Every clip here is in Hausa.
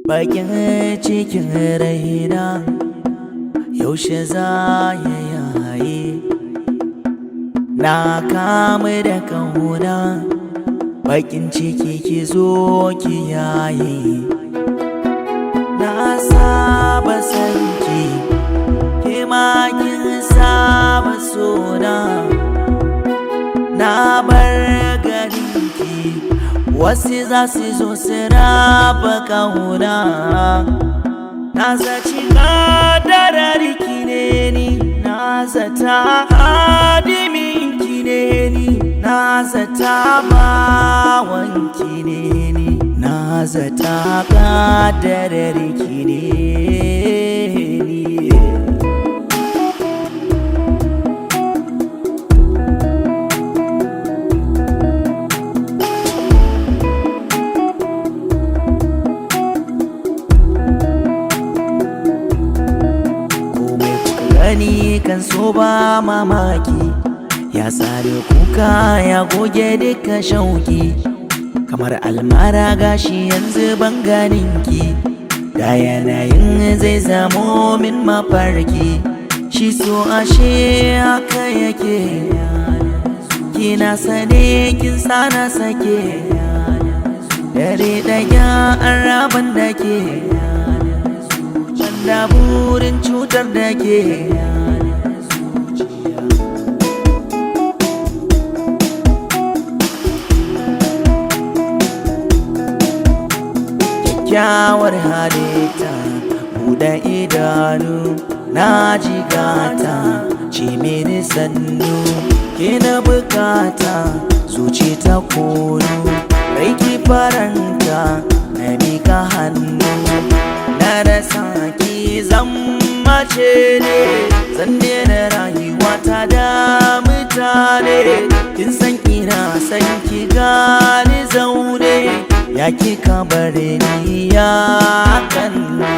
Bakin cikin raina yaushe za ya yaye, na kamu da kauna bakin ciki ki zo ki yaye. Na saba sanki ke ma kin saba sona, na bar garinki wasu za su zo su raba kauna. Na zaci kadararki ne ni, na zata hadiminki ne ni, na zata bawanki ne ni, na zata kadararki ne ni. Gani kan so ba mamaki, ya sare kuka ya goge duka shauki. Kamar almara gashi yanzu ban ganinki, da yanayin zai zamo min mafarki. Shi so ashe haka yake, kina sane kin sana sake. Dare ɗaya an raban da ke, da burin cutar da ke. Kyakkyawar halitta buɗe idanu, na jigata ce mini sannu. Ke na bukata zuci ta kono, rai ki faranta na mika hannu. Na rasa ki zan mace ne, zan daina rayuwata da mutane. Kin san ina san ki gani zaune, ya kika bare ni ya kan ne.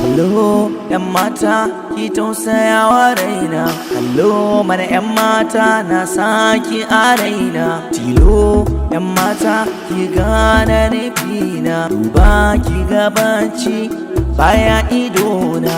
Hello, ‘yan mata, ki tausayawa raina. Hello, mana ‘yan mata na saki a raina. Tilo, ‘yan mata, ki gane nufina. Duba ki gabanci baya idona.